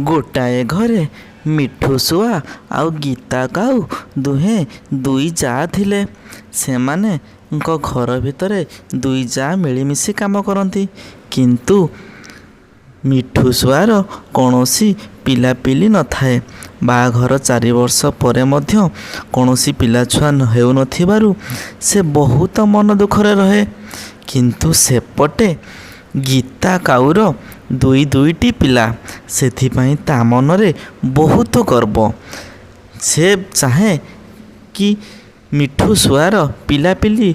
ଗୋଟାଏ ଘରେ ମିଠୁ ଶୁଆ ଆଉ ଗୀତା କାଉ ଦୁହେଁ ଦୁଇ ଯା ଥିଲେ। ସେମାନଙ୍କ ଘର ଭିତରେ ଦୁଇ ଯା ମିଳିମିଶି କାମ କରନ୍ତି। କିନ୍ତୁ ମିଠୁ ଶୁଆର କୌଣସି ପିଲାପିଲି ନଥାଏ। ବାହାଘର 4 ବର୍ଷ ପରେ ମଧ୍ୟ କୌଣସି ପିଲାଛୁଆ ହେଉନଥିବାରୁ ସେ ବହୁତ ମନ ଦୁଃଖରେ ରହେ। କିନ୍ତୁ ସେପଟେ ଗୀତା କାଉର ଦୁଇଟି ପିଲା। ସେଥିପାଇଁ ତା ମନରେ ବହୁତ ଗର୍ବ। ସେ ଚାହେଁ କି ମିଠୁ ଶୁଆର ପିଲାପିଲି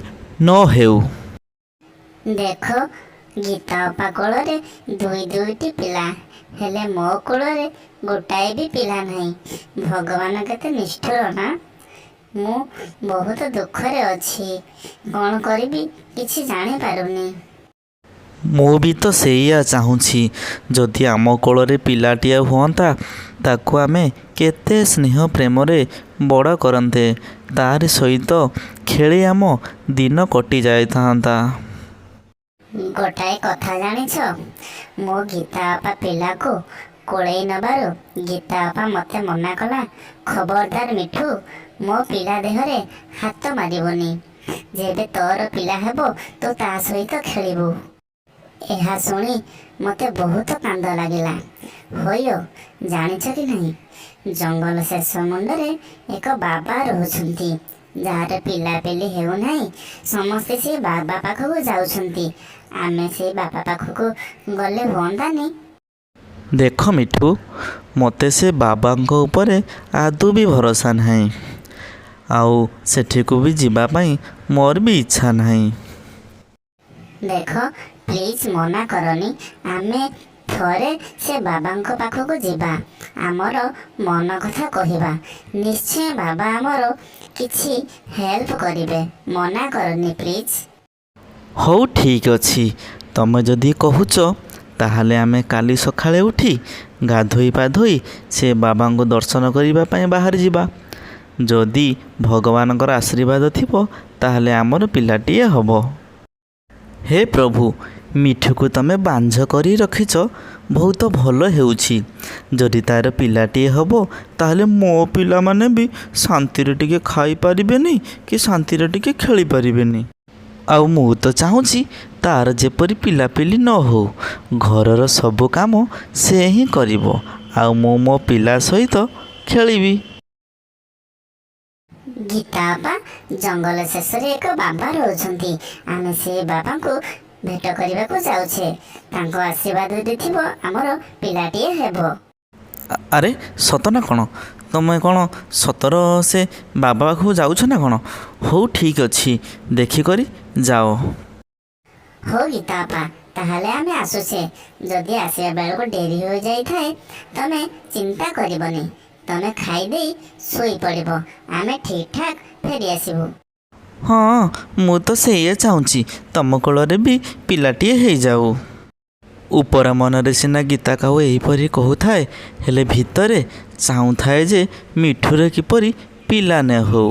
ନ ହେଉ। ଦେଖ, ଗୀତା ଅପା କୋଳରେ ଦୁଇଟି ପିଲା, ହେଲେ ମୋ କୋଳରେ ଗୋଟାଏ ବି ପିଲା ନାହିଁ। ଭଗବାନ କେତେ ନିଷ୍ଠୁର ନା! ମୁଁ ବହୁତ ଦୁଃଖରେ ଅଛି। କ'ଣ କରିବି କିଛି ଜାଣିପାରୁନି। ମୁଁ ବି ତ ସେଇଆ ଚାହୁଁଛି। ଯଦି ଆମ କୋଳରେ ପିଲାଟିଏ ହୁଅନ୍ତା, ତାକୁ ଆମେ କେତେ ସ୍ନେହ ପ୍ରେମରେ ବଡ଼ କରନ୍ତେ। ତାରି ସହିତ ଖେଳି ଆମ ଦିନ କଟିଯାଇଥାନ୍ତା। ଗୋଟାଏ କଥା ଜାଣିଛ, ମୋ ଗୀତା ଅପା ପିଲାକୁ କୋଳେଇ ନେବାରୁ ଗୀତା ଅପା ମୋତେ ମନା କଲା, ଖବରଦାର ମିଠୁ, ମୋ ପିଲା ଦେହରେ ହାତ ମାରିବୁନି। ଯେବେ ତୋର ପିଲା ହେବ ତୁ ତା ସହିତ ଖେଳିବୁ। ଏହା ଶୁଣି ମୋତେ ବହୁତ କାନ୍ଦ ଲାଗିଲା। ହୋଇଓ, ଜାଣିଛ କି ନାହିଁ, ଜଙ୍ଗଲ ଶେଷ ମୁଣ୍ଡରେ ଏକ ବାବା ରହୁଛନ୍ତି। ଯାହାର ପିଲାପିଲି ହେଉନାହିଁ, ସମସ୍ତେ ସେ ବାବା ପାଖକୁ ଯାଉଛନ୍ତି। ଆମେ ସେଇ ବାବା ପାଖକୁ ଗଲେ ହୁଅନ୍ତାନି? ଦେଖ ମିଠୁ, ମୋତେ ସେ ବାବାଙ୍କ ଉପରେ ଆଦୌ ବି ଭରସା ନାହିଁ। ଆଉ ସେଠିକୁ ବି ଯିବା ପାଇଁ ମୋର ବି ଇଚ୍ଛା ନାହିଁ। ଦେଖ, ପ୍ଲିଜ୍ ମନା କରନି। ଆମେ ଥରେ ସେ ବାବାଙ୍କ ପାଖକୁ ଯିବା, ଆମର ମନ କଥା କହିବା। ନିଶ୍ଚୟ ବାବା ଆମର କିଛି ହେଲ୍ପ କରିବେ। ମନା କରନି ପ୍ଲିଜ୍। ହଉ ଠିକ୍ ଅଛି, ତମେ ଯଦି କହୁଛ, ତାହେଲେ ଆମେ କାଲି ସକାଳେ ଉଠି ଗାଧୋଇ ପାଧୋଇ ସେ ବାବାଙ୍କୁ ଦର୍ଶନ କରିବା ପାଇଁ ବାହାରି ଯିବା। ଯଦି ଭଗବାନଙ୍କର ଆଶୀର୍ବାଦ ଥିବ, ତାହେଲେ ଆମର ପିଲାଟିଏ ହେବ। ହେ ପ୍ରଭୁ, ମିଠୁକୁ ତମେ ବାଞ୍ଝ କରି ରଖିଛ, ବହୁତ ଭଲ ହେଉଛି। ଯଦି ତାର ପିଲାଟିଏ ହେବ, ତାହେଲେ ମୋ ପିଲାମାନେ ବି ଶାନ୍ତିରେ ଟିକେ ଖାଇପାରିବେନି କି ଶାନ୍ତିରେ ଟିକେ ଖେଳିପାରିବେନି। ଆଉ ମୁଁ ତ ଚାହୁଁଛି ତାର ଯେପରି ପିଲାପିଲି ନ ହଉ। ଘରର ସବୁ କାମ ସେ ହିଁ କରିବ, ଆଉ ମୁଁ ମୋ ପିଲା ସହିତ ଖେଳିବି। ଗୀତା ଅପା, ଜଙ୍ଗଲ ଶେଷରେ ଏକ ବାବା ରହୁଛନ୍ତି। ଆମେ ସେ ବାବାଙ୍କୁ ଭେଟ କରିବାକୁ ଯାଉଛେ। ତାଙ୍କ ଆଶୀର୍ବାଦ ଯଦି ଥିବ, ଆମର ପିଲାଟିଏ ହେବ। ଆରେ ସତ ନା କ'ଣ? ତମେ କ'ଣ ସତର ସେ ବାବା ପାଖକୁ ଯାଉଛ ନା କ'ଣ? ହଉ ଠିକ୍ ଅଛି, ଦେଖିକରି ଯାଅ। ହଉ ଗୀତା ଅପା, ତାହେଲେ ଆମେ ଆସୁଛେ। ଯଦି ଆସିବା ବେଳକୁ ଡେରି ହୋଇଯାଇଥାଏ, ତମେ ଚିନ୍ତା କରିବନି। ତମେ ଖାଇଦେଇ ଶୋଇପଡ଼ିବ। ଆମେ ଠିକ୍ ଠାକ୍ ଫେରିଆସିବୁ। ହଁ, ମୁଁ ତ ସେଇଆ ଚାହୁଁଛି, ତମ କୋଳରେ ବି ପିଲାଟିଏ ହେଇଯାଉ। ଉପର ମନରେ ସିନା ଗୀତା କାଉ ଏହିପରି କହୁଥାଏ, ହେଲେ ଭିତରେ ଚାହୁଁଥାଏ ଯେ ମିଠୁର କିପରି ପିଲା ନ ହଉ।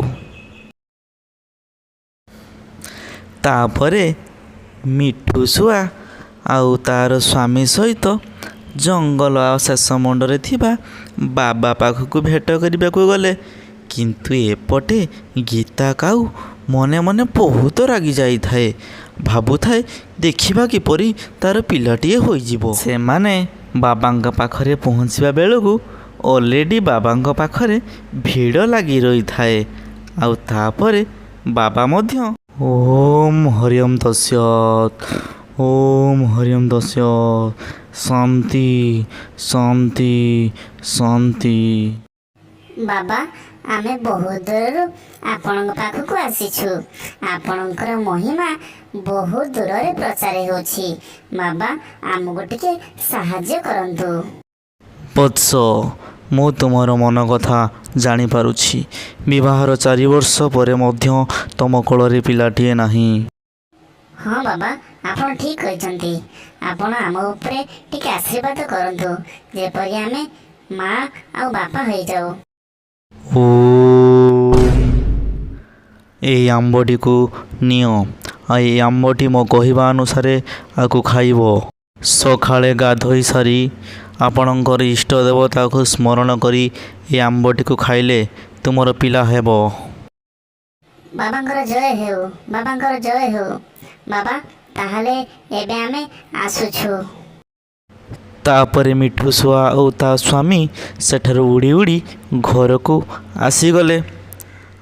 ତାପରେ ମିଠୁ ଶୁଆ ଆଉ ତାର ସ୍ୱାମୀ ସହିତ ଜଙ୍ଗଲ ଶେଷ ମୁଣ୍ଡରେ ଥିବା ବାବା ପାଖକୁ ଭେଟ କରିବାକୁ ଗଲେ। କିନ୍ତୁ ଏପଟେ ଗୀତା କାଉ ମନେ ମନେ ବହୁତ ରାଗି ଯାଇଥାଏ। ଭାବୁଥାଏ, ଦେଖିବା କିପରି ତାର ପିଲାଟିଏ ହୋଇଯିବ। ସେମାନେ ବାବାଙ୍କ ପାଖରେ ପହଞ୍ଚିବା ବେଳକୁ ଅଲରେଡ଼ି ବାବାଙ୍କ ପାଖରେ ଭିଡ଼ ଲାଗି ରହିଥାଏ। ଆଉ ତାପରେ ବାବା ମଧ୍ୟ ଓମ୍ ହରିଓମ୍ ତସ୍ୟତ୍, ଓମ୍ ହରିଓମ୍ ତସ୍ୟତ୍, ଶାନ୍ତି ଶାନ୍ତି ଶାନ୍ତି। ବାବା, ଆମେ ବହୁତ ଦୂରରୁ ଆପଣଙ୍କ ପାଖକୁ ଆସିଛୁ। ଆପଣଙ୍କର ମହିମା ବହୁତ ଦୂରରେ ପ୍ରଚାର ହେଉଛି। ବାବା, ଆମକୁ ଟିକେ ସାହାଯ୍ୟ କରନ୍ତୁ। ବତ୍ସ, ମୁଁ ତୁମର ମନ କଥା ଜାଣିପାରୁଛି। ବିବାହର 4 ବର୍ଷ ପରେ ମଧ୍ୟ ତମ କୋଳରେ ପିଲାଟିଏ ନାହିଁ। ହଁ ବାବା, ଆପଣ ଠିକ୍ କହିଛନ୍ତି। ଆପଣ ଆମ ଉପରେ ଟିକେ ଆଶୀର୍ବାଦ କରନ୍ତୁ, ଯେପରି ଆମେ ମା ଆଉ ବାପା ହୋଇଯାଉ। ଏଇ ଆମ୍ବଟିକୁ ନିଅ। ଆଉ ଏଇ ଆମ୍ବଟି ମୋ କହିବା ଅନୁସାରେ ଆକୁ ଖାଇବ। ସକାଳେ ଗାଧୋଇ ସାରି ଆପଣଙ୍କର ଇଷ୍ଟ ଦେବତାକୁ ସ୍ମରଣ କରି ଏ ଆମ୍ବଟିକୁ ଖାଇଲେ ତୁମର ପିଲା ହେବ। ବାବାଙ୍କର ଜୟ ହେଉ, ବାବାଙ୍କର ଜୟ ହେଉ। ବାବା ତାହେଲେ ଏବେ ଆମେ ଆସୁଛୁ। ତାପରେ ମିଠୁ ଶୁଆ ଓ ତା ସ୍ୱାମୀ ସେଠାରୁ ଉଡ଼ି ଉଡ଼ି ଘରକୁ ଆସିଗଲେ।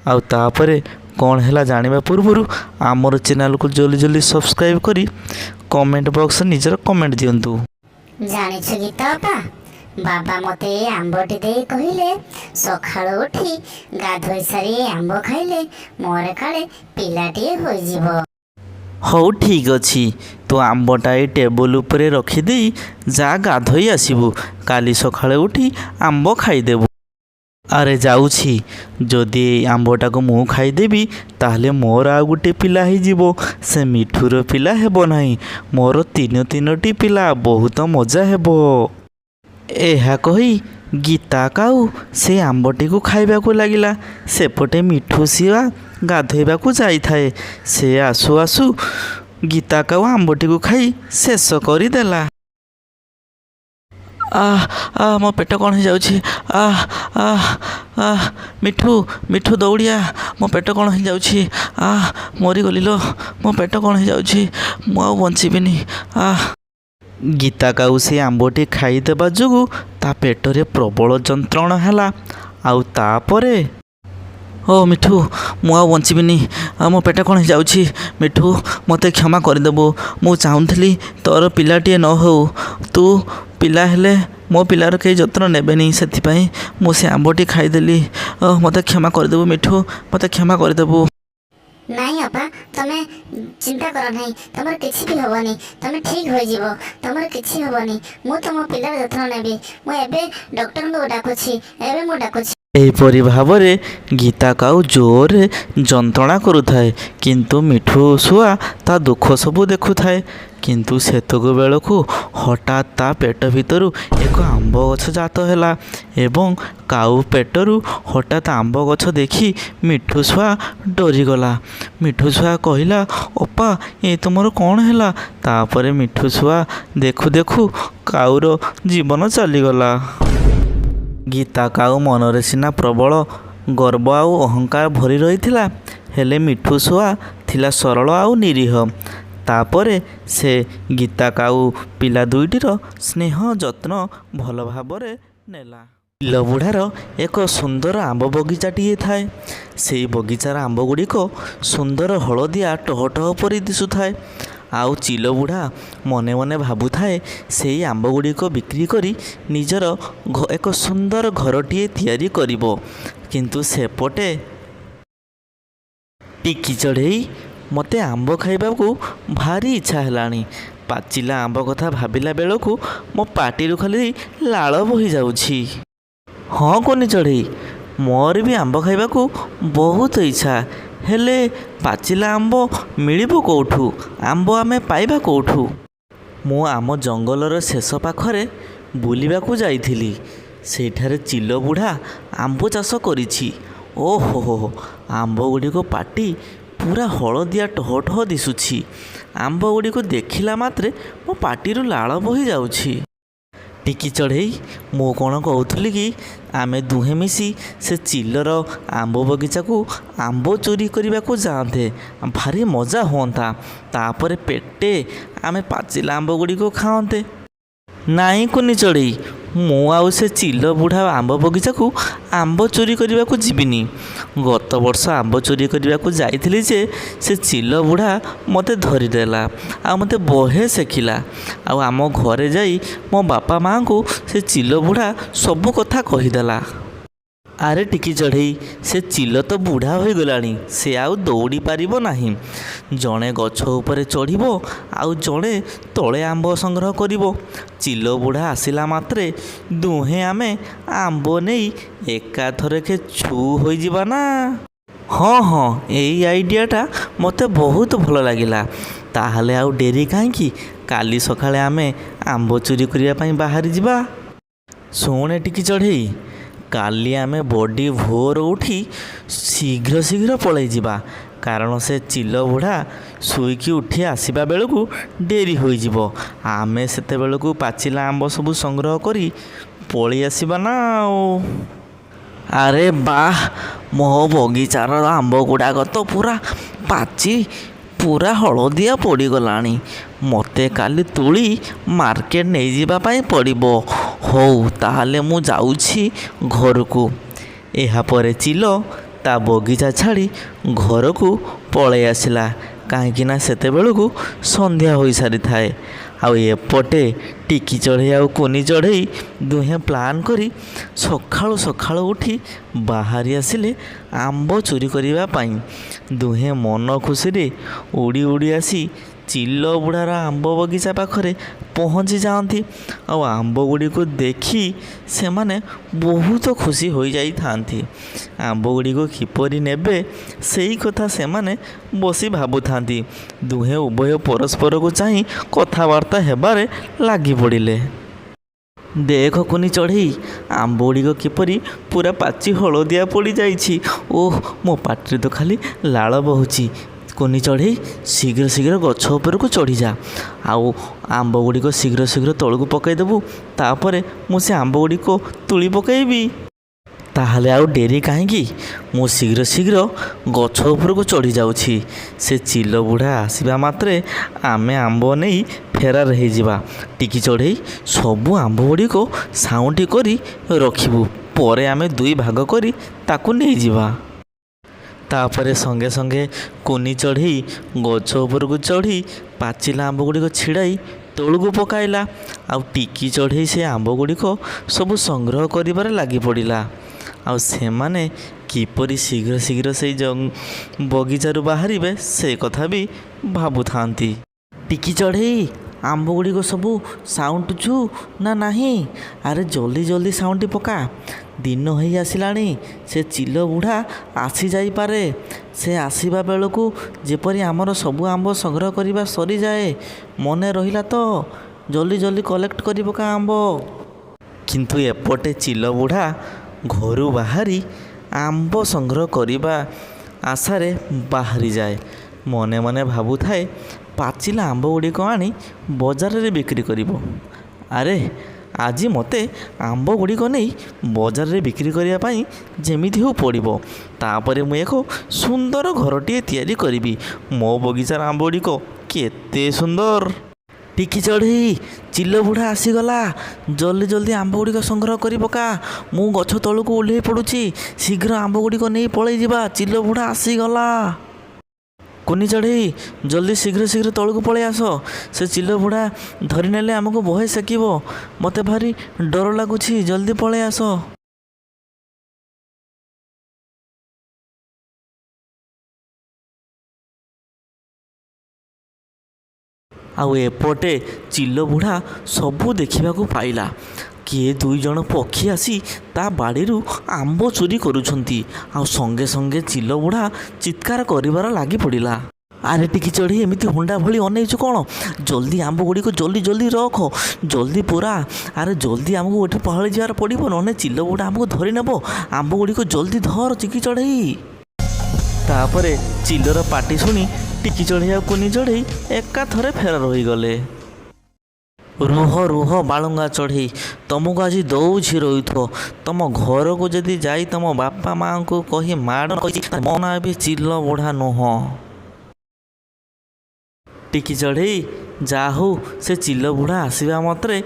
ଆଉ ତାପରେ କ'ଣ ହେଲା ଜାଣିବା ପୂର୍ବରୁ ଆମର ଚ୍ୟାନେଲକୁ ଜଲ୍ଦି ଜଲ୍ଦି ସବସ୍କ୍ରାଇବ୍ କରି କମେଣ୍ଟ ବକ୍ସରେ ନିଜର କମେଣ୍ଟ ଦିଅନ୍ତୁ। ଜାଣିଛୁ ଗୀତା ଅପା, ବାବା ମୋତେ ଏ ଆମ୍ବଟି ଦେଇ କହିଲେ ସକାଳୁ ଉଠି ଗାଧୋଇ ସାରି ଏ ଆମ୍ବ ଖାଇଲେ ମୋର କାଳେ ପିଲାଟିଏ ହୋଇଯିବ। ହଉ ଠିକ୍ ଅଛି, ତୁ ଆମ୍ବଟା ଏଇ ଟେବୁଲ ଉପରେ ରଖିଦେଇ ଯା ଗାଧୋଇ ଆସିବୁ। କାଲି ସକାଳେ ଉଠି ଆମ୍ବ ଖାଇଦେବୁ। ଆରେ ଯାଉଛି, ଯଦି ଏଇ ଆମ୍ବଟାକୁ ମୁଁ ଖାଇଦେବି ତାହେଲେ ମୋର ଆଉ ଗୋଟେ ପିଲା ହେଇଯିବ। ସେ ମିଠୁର ପିଲା ହେବ ନାହିଁ, ମୋର ତିନୋଟି ପିଲା। ବହୁତ ମଜା ହେବ। ଏହା କହି ଗୀତା କାଉ ସେ ଆମ୍ବଟିକୁ ଖାଇବାକୁ ଲାଗିଲା। ସେପଟେ ମିଠୁ ଶୁଆ ଗାଧୋଇବାକୁ ଯାଇଥାଏ। ସେ ଆସୁ ଆସୁ ଗୀତା କାଉ ଆମ୍ବଟିକୁ ଖାଇ ଶେଷ କରିଦେଲା। ମୋ ପେଟ କ'ଣ ହେଇଯାଉଛି। ମିଠୁ ମିଠୁ ଦୌଡ଼ିଆ, ମୋ ପେଟ କ'ଣ ହେଇଯାଉଛି। ମରିଗଲି ଲୋ, ମୋ ପେଟ କ'ଣ ହେଇଯାଉଛି, ମୁଁ ଆଉ ବଞ୍ଚିବିନି। ଗୀତା କାଉ ସେ ଆମ୍ବଟି ଖାଇଦେବା ଯୋଗୁଁ ତା ପେଟରେ ପ୍ରବଳ ଯନ୍ତ୍ରଣା ହେଲା। ଆଉ ତାପରେ ମିଠୁ, ମୁଁ ଆଉ ବଞ୍ଚିବିନି, ମୋ ପେଟ କ'ଣ ହେଇଯାଉଛି। ମିଠୁ ମୋତେ କ୍ଷମା କରିଦେବୁ। ମୁଁ ଚାହୁଁଥିଲି ତୋର ପିଲାଟିଏ ନ ହେଉ। ତୁ ପିଲା ହେଲେ ମୋ ପିଲାର କେହି ଯତ୍ନ ନେବେନି, ସେଥିପାଇଁ ମୁଁ ସେ ଆମ୍ବଟି ଖାଇଦେଲି। ମୋତେ କ୍ଷମା କରିଦେବୁ ମିଠୁ, ମୋତେ କ୍ଷମା କରିଦେବୁ। ନାଇଁ ଅପା, ତମେ ଚିନ୍ତା କର ନାହିଁ, ତମର କିଛି ବି ହବନି, ତମେ ଠିକ୍ ହୋଇଯିବ, ତମର କିଛି ହବନି। ମୁଁ ତମ ପିଲାର ଯତ୍ନ ନେବି। ମୁଁ ଏବେ ଡକ୍ଟରଙ୍କୁ ଡାକୁଛି, ଏବେ ମୁଁ ଡାକୁଛି। ଏହିପରି ଭାବରେ ଗୀତା କାଉ ଜୋରରେ ଯନ୍ତ୍ରଣା କରୁଥାଏ, କିନ୍ତୁ ମିଠୁ ଶୁଆ ତା ଦୁଃଖ ସବୁ ଦେଖୁଥାଏ। କିନ୍ତୁ ସେତେକ ବେଳକୁ ହଠାତ୍ ତା ପେଟ ଭିତରୁ ଏକ ଆମ୍ବ ଗଛ ଜାତ ହେଲା ଏବଂ କାଉ ପେଟରୁ ହଠାତ୍ ଆମ୍ବ ଗଛ ଦେଖି ମିଠୁ ଶୁଆ ଡରିଗଲା। ମିଠୁ ଶୁଆ କହିଲା, ଅପା ଏ ତୁମର କ'ଣ ହେଲା? ତାପରେ ମିଠୁ ଶୁଆ ଦେଖୁ ଦେଖୁ କାଉର ଜୀବନ ଚାଲିଗଲା। ଗୀତା କାଉ ମନରେ ସିନା ପ୍ରବଳ ଗର୍ବ ଆଉ ଅହଙ୍କାର ଭରି ରହିଥିଲା, ହେଲେ ମିଠୁ ଶୁଆ ଥିଲା ସରଳ ଆଉ ନିରୀହ। ତାପରେ ସେ ଗୀତା କାଉ ପିଲା ଦୁଇଟିର ସ୍ନେହ ଯତ୍ନ ଭଲ ଭାବରେ ନେଲା। ଚିଲ ବୁଢ଼ାର ଏକ ସୁନ୍ଦର ଆମ୍ବ ବଗିଚାଟିଏ ଥାଏ। ସେଇ ବଗିଚାର ଆମ୍ବ ଗୁଡ଼ିକ ସୁନ୍ଦର ହଳଦିଆ ଟହଟହ ପରି ଦିଶୁଥାଏ। ଆଉ ଚିଲ ବୁଢ଼ା ମନେ ମନେ ଭାବୁଥାଏ ସେଇ ଆମ୍ବ ଗୁଡ଼ିକ ବିକ୍ରି କରି ନିଜର ଏକ ସୁନ୍ଦର ଘରଟିଏ ତିଆରି କରିବ। କିନ୍ତୁ ସେପଟେ ଟିକି ଚଢ଼େଇ, ମୋତେ ଆମ୍ବ ଖାଇବାକୁ ଭାରି ଇଚ୍ଛା ହେଲାଣି। ପାଚିଲା ଆମ୍ବ କଥା ଭାବିଲା ବେଳକୁ ମୋ ପାଟିରୁ ଖାଲି ଲାଳ ବୋହିଯାଉଛି। ହଁ କୁନି ଚଢ଼େଇ, ମୋର ବି ଆମ୍ବ ଖାଇବାକୁ ବହୁତ ଇଚ୍ଛା, ହେଲେ ପାଚିଲା ଆମ୍ବ ମିଳିବ କେଉଁଠୁ? ଆମ୍ବ ଆମେ ପାଇବା କେଉଁଠୁ? ମୁଁ ଆମ ଜଙ୍ଗଲର ଶେଷ ପାଖରେ ବୁଲିବାକୁ ଯାଇଥିଲି। ସେଇଠାରେ ଚିଲ ବୁଢ଼ା ଆମ୍ବ ଚାଷ କରିଛି। ଓହୋ, ଆମ୍ବ ଗୁଡ଼ିକ ପାଟି ପୁରା ହଳଦିଆ ଟହଟହ ଦିଶୁଛି। ଆମ୍ବ ଗୁଡ଼ିକୁ ଦେଖିଲା ମାତ୍ରେ ମୋ ପାଟିରୁ ଲାଳ ବୋହି ଯାଉଛି। ଟିକି ଚଢ଼େଇ, ମୁଁ କ'ଣ କହୁଥିଲି କି ଆମେ ଦୁହେଁ ମିଶି ସେ ଚିଲର ଆମ୍ବ ବଗିଚାକୁ ଆମ୍ବ ଚୋରି କରିବାକୁ ଯାଆନ୍ତେ, ଭାରି ମଜା ହୁଅନ୍ତା। ତାପରେ ପେଟେ ଆମେ ପାଚିଲା ଆମ୍ବ ଗୁଡ଼ିକ ଖାଆନ୍ତେ। ନାଇଁ କୁନି ଚଢ଼େଇ, ମୁଁ ଆଉ ସେ ଚିଲ ବୁଢ଼ା ଆମ୍ବ ବଗିଚାକୁ ଆମ୍ବ ଚୋରି କରିବାକୁ ଯିବିନି। ଗତ ବର୍ଷ ଆମ୍ବ ଚୋରି କରିବାକୁ ଯାଇଥିଲି ଯେ ସେ ଚିଲ ବୁଢ଼ା ମୋତେ ଧରିଦେଲା ଆଉ ମୋତେ ବହେ ଶେଖିଲା। ଆଉ ଆମ ଘରେ ଯାଇ ମୋ ବାପା ମାଆଙ୍କୁ ସେ ଚିଲ ବୁଢ଼ା ସବୁ କଥା କହିଦେଲା। ଆରେ ଟିକି ଚଢ଼େଇ, ସେ ଚିଲ ତ ବୁଢ଼ା ହୋଇଗଲାଣି, ସେ ଆଉ ଦୌଡ଼ି ପାରିବ ନାହିଁ। ଜଣେ ଗଛ ଉପରେ ଚଢ଼ିବ ଆଉ ଜଣେ ତଳେ ଆମ୍ବ ସଂଗ୍ରହ କରିବ। ଚିଲ ବୁଢ଼ା ଆସିଲା ମାତ୍ରେ ଦୁହେଁ ଆମେ ଆମ୍ବ ନେଇ ଏକାଥରକେ ଛୁ ହୋଇଯିବା ନା। ହଁ, ଏଇ ଆଇଡ଼ିଆଟା ମୋତେ ବହୁତ ଭଲ ଲାଗିଲା। ତାହେଲେ ଆଉ ଡେରି କାହିଁକି, କାଲି ସକାଳେ ଆମେ ଆମ୍ବ ଚୋରି କରିବା ପାଇଁ ବାହାରି ଯିବା। ଶୁଣେ ଟିକି ଚଢ଼େଇ, କାଲି ଆମେ ବଡ଼ି ଭୋର ଉଠି ଶୀଘ୍ର ପଳାଇ ଯିବା, କାରଣ ସେ ଚିଲ ବୁଢ଼ା ଶୋଇକି ଉଠି ଆସିବା ବେଳକୁ ଡେରି ହୋଇଯିବ। ଆମେ ସେତେବେଳକୁ ପାଚିଲା ଆମ୍ବ ସବୁ ସଂଗ୍ରହ କରି ପଳେଇ ଆସିବା ନା ଆଉ। ଆରେ ବାଃ, ମୋ ବଗିଚାର ଆମ୍ବ ଗୁଡ଼ାକ ତ ପୁରା ପାଚି ପୁରା ହଳଦିଆ ପଡ଼ିଗଲାଣି। ମୋତେ କାଲି ତୁଳି ମାର୍କେଟ ନେଇଯିବା ପାଇଁ ପଡ଼ିବ। ହଉ ତାହେଲେ ମୁଁ ଯାଉଛି ଘରକୁ। ଏହାପରେ ଚିଲ ତା ବଗିଚା ଛାଡ଼ି ଘରକୁ ପଳାଇ ଆସିଲା, କାହିଁକିନା ସେତେବେଳକୁ ସନ୍ଧ୍ୟା ହୋଇସାରିଥାଏ। ଆଉ ଏପଟେ ଟିକି ଚଢ଼େଇ ଆଉ କୁନି ଚଢ଼େଇ ଦୁହେଁ ପ୍ଲାନ୍ କରି ସକାଳୁ ସକାଳୁ ଉଠି ବାହାରି ଆସିଲେ ଆମ୍ବ ଚୋରି କରିବା ପାଇଁ। ଦୁହେଁ ମନ ଖୁସିରେ ଉଡ଼ି ଉଡ଼ି ଆସି ଚିଲ ବୁଢ଼ାର ଆମ୍ବ ବଗିଚା ପାଖରେ ପହଞ୍ଚି ଯାଆନ୍ତି। ଆଉ ଆମ୍ବ ଗୁଡ଼ିକୁ ଦେଖି ସେମାନେ ବହୁତ ଖୁସି ହୋଇଯାଇଥାନ୍ତି। ଆମ୍ବ ଗୁଡ଼ିକୁ କିପରି ନେବେ ସେଇ କଥା ସେମାନେ ବସି ଭାବୁଥାନ୍ତି। ଦୁହେଁ ଉଭୟ ପରସ୍ପରକୁ ଚାହିଁ କଥାବାର୍ତ୍ତା ହେବାରେ ଲାଗି ପଡ଼ିଲେ। ଦେଖ କୁନି ଚଢ଼େଇ, ଆମ୍ବ ଗୁଡ଼ିକ କିପରି ପୁରା ପାଚି ହଳଦିଆ ପଡ଼ିଯାଇଛି। ଓଃ, ମୋ ପାଟିରେ ତ ଖାଲି ଲାଳ ବହୁଛି। କୁନି ଚଢ଼େଇ ଶୀଘ୍ର ଶୀଘ୍ର ଗଛ ଉପରକୁ ଚଢ଼ିଯା। ଆଉ ଆମ୍ବ ଗୁଡ଼ିକ ଶୀଘ୍ର ଶୀଘ୍ର ତଳକୁ ପକାଇଦେବୁ। ତାପରେ ମୁଁ ସେ ଆମ୍ବ ଗୁଡ଼ିକ ତୁଳି ପକାଇବି। ତାହେଲେ ଆଉ ଡେରି କାହିଁକି, ମୁଁ ଶୀଘ୍ର ଶୀଘ୍ର ଗଛ ଉପରକୁ ଚଢ଼ି ଯାଉଛି। ସେ ଚିଲ ବୁଢ଼ା ଆସିବା ମାତ୍ରେ ଆମେ ଆମ୍ବ ନେଇ ଫେରାର ହେଇଯିବା। ଟିକି ଚଢ଼େଇ ସବୁ ଆମ୍ବ ଗୁଡ଼ିକ ସାଉଁଟି କରି ରଖିବୁ। ପରେ ଆମେ ଦୁଇ ଭାଗ କରି ତାକୁ ନେଇଯିବା। ତାପରେ ସଙ୍ଗେ ସଙ୍ଗେ କୁନି ଚଢ଼େଇ ଗଛ ଉପରକୁ ଚଢ଼ି ପାଚିଲା ଆମ୍ବ ଗୁଡ଼ିକ ଛିଡ଼ାଇ ତଳକୁ ପକାଇଲା। ଆଉ ଟିକି ଚଢ଼େଇ ସେ ଆମ୍ବ ଗୁଡ଼ିକ ସବୁ ସଂଗ୍ରହ କରିବାରେ ଲାଗି ପଡ଼ିଲା। ଆଉ ସେମାନେ କିପରି ଶୀଘ୍ର ଶୀଘ୍ର ସେଇ ବଗିଚାରୁ ବାହାରିବେ ସେ କଥା ବି ଭାବୁଥାନ୍ତି। ଟିକି ଚଢ଼େଇ, ଆମ୍ବ ଗୁଡ଼ିକ ସବୁ ସାଉଁଟୁଛୁ ନା ନାହିଁ? ଆରେ ଜଲ୍ଦି ଜଲ୍ଦି ସାଉଁଟି ପକା। ଦିନ ହେଇ ଆସିଲାଣି। ସେ ଚିଲ ବୁଢ଼ା ଆସିଯାଇପାରେ। ସେ ଆସିବା ବେଳକୁ ଯେପରି ଆମର ସବୁ ଆମ୍ବ ସଂଗ୍ରହ କରିବା ସରିଯାଏ। ମନେ ରହିଲା ତ? ଜଲ୍ଦି ଜଲ୍ଦି କଲେକ୍ଟ କରି ପକା ଆମ୍ବ। କିନ୍ତୁ ଏପଟେ ଚିଲ ବୁଢ଼ା ଘରୁ ବାହାରି ଆମ୍ବ ସଂଗ୍ରହ କରିବା ଆଶାରେ ବାହାରିଯାଏ। ମନେ ମନେ ଭାବୁଥାଏ, ପାଚିଲା ଆମ୍ବ ଗୁଡ଼ିକ ଆଣି ବଜାରରେ ବିକ୍ରି କରିବ। ଆରେ ଆଜି ମୋତେ ଆମ୍ବ ଗୁଡ଼ିକ ନେଇ ବଜାରରେ ବିକ୍ରି କରିବା ପାଇଁ ଯେମିତି ହେଉ ପଡ଼ିବ। ତାପରେ ମୁଁ ଏକ ସୁନ୍ଦର ଘରଟିଏ ତିଆରି କରିବି। ମୋ ବଗିଚାର ଆମ୍ବ ଗୁଡ଼ିକ କେତେ ସୁନ୍ଦର। ଟିକି ଚଢ଼େଇ, ଚିଲ ବୁଢ଼ା ଆସିଗଲା। ଜଲ୍ଦି ଜଲ୍ଦି ଆମ୍ବ ଗୁଡ଼ିକ ସଂଗ୍ରହ କରି ପକା। ମୁଁ ଗଛ ତଳକୁ ଓହ୍ଲାଇ ପଡ଼ୁଛି। ଶୀଘ୍ର ଆମ୍ବ ଗୁଡ଼ିକ ନେଇ ପଳାଇ ଯିବା। ଚିଲ ବୁଢ଼ା ଆସିଗଲା। କୁନି ଚଢ଼େଇ, ଜଲ୍ଦି ଶୀଘ୍ର ଶୀଘ୍ର ତଳକୁ ପଳାଇ ଆସ। ସେ ଚିଲ ବୁଢ଼ା ଧରି ନେଲେ ଆମକୁ ବହେ ସେକିବ। ମୋତେ ଭାରି ଡର ଲାଗୁଛି। ଜଲ୍ଦି ପଳାଇ ଆସ। ଆଉ ଏପଟେ ଚିଲ ବୁଢ଼ା ସବୁ ଦେଖିବାକୁ ପାଇଲା। କିଏ ଦୁଇ ଜଣ ପକ୍ଷୀ ଆସି ତା ବାଡ଼ିରୁ ଆମ୍ବ ଚୋରି କରୁଛନ୍ତି। ଆଉ ସଙ୍ଗେ ସଙ୍ଗେ ଚିଲ ବୁଢ଼ା ଚିତ୍କାର କରିବାର ଲାଗି ପଡ଼ିଲା। ଆରେ ଟିକି ଚଢ଼େଇ, ଏମିତି ହୁଣ୍ଡା ଭଳି ଅନେଇଛୁ କ'ଣ? ଜଲ୍ଦି ଆମ୍ବ ଗୁଡ଼ିକ ଜଲ୍ଦି ଜଲ୍ଦି ରଖ। ଜଲ୍ଦି ପୁରା। ଆରେ ଜଲ୍ଦି ଆମକୁ ଏଠୁ ପହଳି ଯିବାର ପଡ଼ିବ, ନହେଲେ ଚିଲ ବୁଢ଼ା ଆମକୁ ଧରି ନେବ। ଆମ୍ବ ଗୁଡ଼ିକ ଜଲ୍ଦି ଧର ଟିକି ଚଢ଼େଇ। ତାପରେ ଚିଲର ପାଟି ଶୁଣି ଟିକି ଚଢ଼େଇ ଆଉ କୁନି ଚଢ଼େଇ ଏକାଥରେ ଫେରାର ହୋଇଗଲେ। ରୁହ ରୁହ ବାଳୁଙ୍ଗା ଚଢ଼େଇ, ତମକୁ ଆଜି ଦଉଛି ରହିଥିବ। ତମ ଘରକୁ ଯଦି ଯାଇ ତମ ବାପା ମାଆଙ୍କୁ କହି ମାଡ଼ କହିଛି, ମୋ ନାଁ ବି ଚିଲ ବୁଢ଼ା ନୁହଁ। ଟିକି ଚଢ଼େଇ, ଯା ହଉ ସେ ଚିଲ ବୁଢ଼ା ଆସିବା ମାତ୍ରେ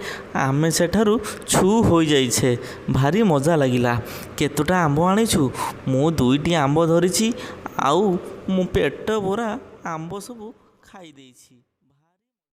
ଆମେ ସେଠାରୁ ଛୁ ହୋଇଯାଇଛେ। ଭାରି ମଜା ଲାଗିଲା। କେତୋଟା ଆମ୍ବ ଆଣିଛୁ? ମୁଁ 2ଟି ଆମ୍ବ ଧରିଛି। ଆଉ ମୁଁ ପେଟ ପୂରା ଆମ୍ବ ସବୁ ଖାଇ ଦେଇଛି।